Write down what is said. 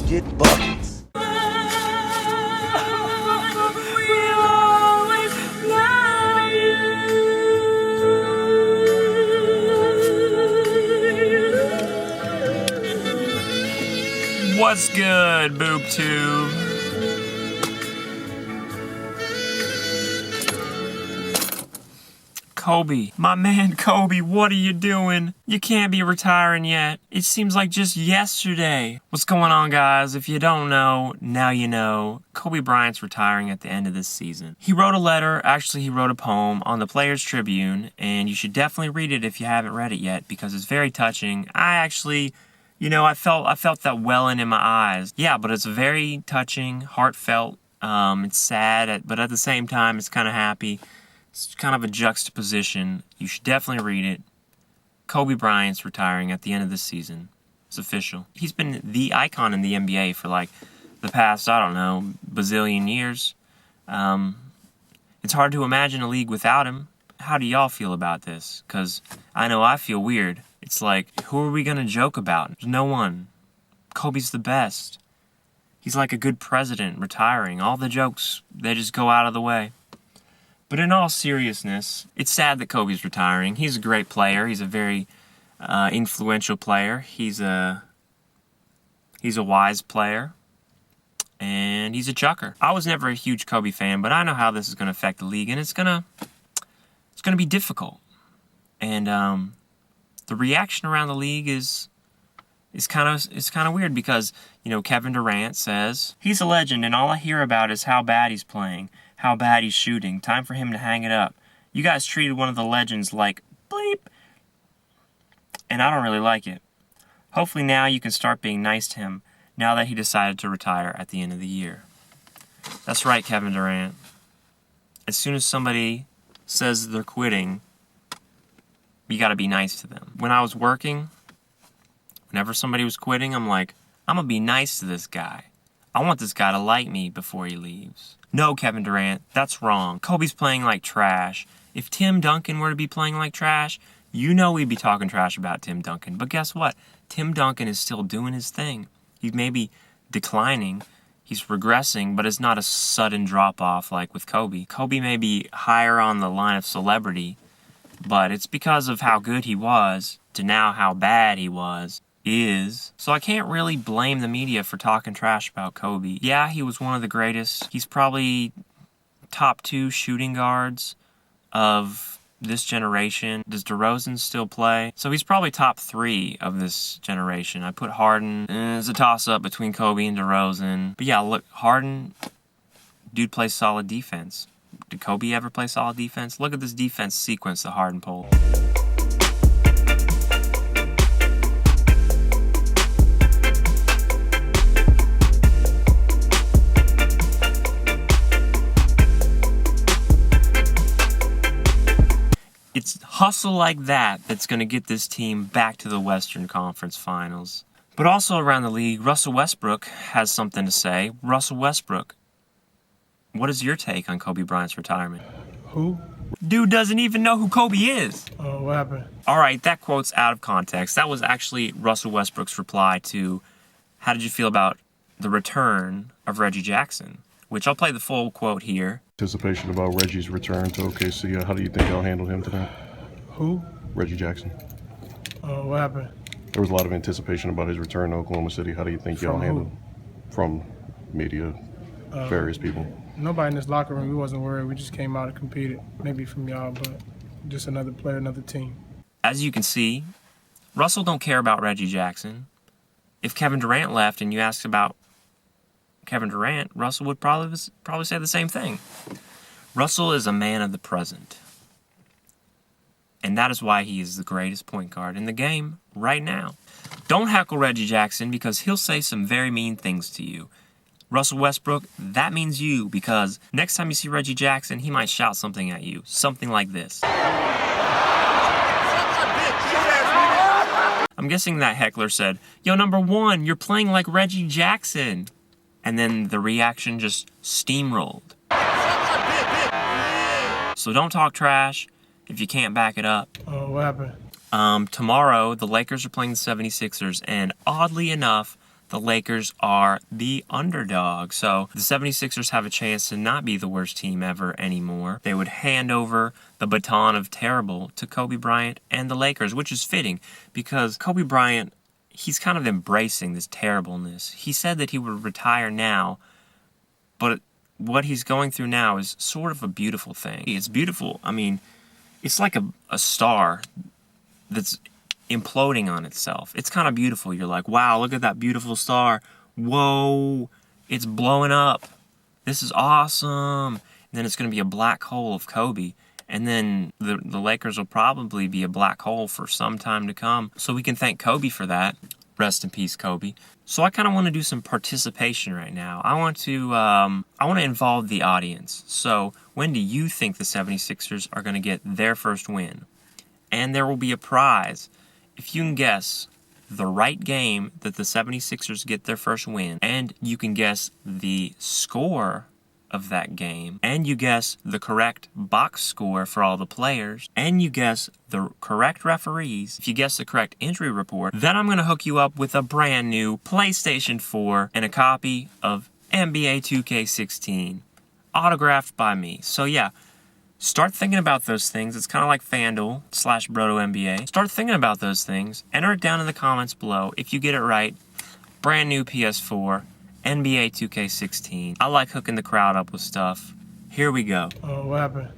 Get buckets. What's good, BoobTube? Kobe, my man Kobe, what are you doing? You can't be retiring yet. It seems like just yesterday. What's going on, guys? If you don't know, now you know. Kobe Bryant's retiring at the end of this season. He wrote a letter, actually he wrote a poem on the Players Tribune, and you should definitely read it if you haven't read it yet because it's very touching. I felt that welling in my eyes. Yeah, but it's very touching, heartfelt. It's sad, but at the same time, it's kind of happy. It's kind of a juxtaposition. You should definitely read it. Kobe Bryant's retiring at the end of this season. It's official. He's been the icon in the NBA for like the past, I don't know, bazillion years. It's hard to imagine a league without him. How do y'all feel about this? Because I know I feel weird. It's like, who are we going to joke about? There's no one. Kobe's the best. He's like a good president retiring. All the jokes, they just go out of the way. But in all seriousness, it's sad that Kobe's retiring. He's a great player. He's a very influential player. He's a wise player. And he's a chucker. I was never a huge Kobe fan, but I know how this is going to affect the league, and it's going to be difficult. And the reaction around the league is kind of weird because, Kevin Durant says he's a legend and all I hear about is how bad he's playing, how bad he's shooting. Time for him to hang it up. You guys treated one of the legends like bleep. And I don't really like it. Hopefully now you can start being nice to him now that he decided to retire at the end of the year. That's right, Kevin Durant. As soon as somebody says they're quitting, you got to be nice to them. When I was working, whenever somebody was quitting, I'm like, I'm going to be nice to this guy. I want this guy to like me before he leaves. No, Kevin Durant, that's wrong. Kobe's playing like trash. If Tim Duncan were to be playing like trash, we'd be talking trash about Tim Duncan. But guess what? Tim Duncan is still doing his thing. He may be declining. He's regressing, but it's not a sudden drop-off like with Kobe. Kobe may be higher on the line of celebrity, but it's because of how good he was to now how bad he is. So I can't really blame the media for talking trash about Kobe. Yeah, he was one of the greatest. He's probably top 2 shooting guards of this generation. Does DeRozan still play? So he's probably top 3 of this generation. I put Harden. It's a toss-up between Kobe and DeRozan. But yeah, look, Harden, dude plays solid defense. Did Kobe ever play solid defense? Look at this defense sequence that Harden pulled. It's hustle like that that's going to get this team back to the Western Conference Finals. But also around the league, Russell Westbrook has something to say. Russell Westbrook, what is your take on Kobe Bryant's retirement? Who? Dude doesn't even know who Kobe is. Oh, what happened? All right, that quote's out of context. That was actually Russell Westbrook's reply to how did you feel about the return of Reggie Jackson, which I'll play the full quote here. Anticipation about Reggie's return to OKC. How do you think y'all handled him today? Who? Reggie Jackson. Oh, what happened? There was a lot of anticipation about his return to Oklahoma City. How do you think y'all handled him? From media, various people. Nobody in this locker room, we wasn't worried. We just came out and competed. Maybe from y'all, but just another player, another team. As you can see, Russell don't care about Reggie Jackson. If Kevin Durant left and you asked about Kevin Durant, Russell would probably say the same thing. Russell is a man of the present. And that is why he is the greatest point guard in the game right now. Don't heckle Reggie Jackson because he'll say some very mean things to you. Russell Westbrook, that means you because next time you see Reggie Jackson, he might shout something at you. Something like this. I'm guessing that heckler said, "Yo, number 1, you're playing like Reggie Jackson." And then the reaction just steamrolled. So don't talk trash if you can't back it up. Oh, what happened? Tomorrow, the Lakers are playing the 76ers, and oddly enough, the Lakers are the underdog. So the 76ers have a chance to not be the worst team ever anymore. They would hand over the baton of terrible to Kobe Bryant and the Lakers, which is fitting because Kobe Bryant, he's kind of embracing this terribleness. He said that he would retire now, but what he's going through now is sort of a beautiful thing. It's beautiful. I mean, it's like a star that's imploding on itself. It's kind of beautiful. You're like, wow, look at that beautiful star. Whoa, it's blowing up. This is awesome. And then it's going to be a black hole of Kobe. And then the Lakers will probably be a black hole for some time to come. So we can thank Kobe for that. Rest in peace, Kobe. So I kind of want to do some participation right now. I want to involve the audience. So when do you think the 76ers are going to get their first win? And there will be a prize if you can guess the right game that the 76ers get their first win, and you can guess the score of that game, and you guess the correct box score for all the players, and you guess the correct referees. If you guess the correct injury report, then I'm going to hook you up with a brand new PlayStation 4 and a copy of NBA 2K16, autographed by me. So yeah, start thinking about those things. It's kind of like FanDuel / Broto NBA. Start thinking about those things. Enter it down in the comments below. If you get it right, brand new PS4, NBA 2K16. I like hooking the crowd up with stuff. Here we go. Oh, what happened?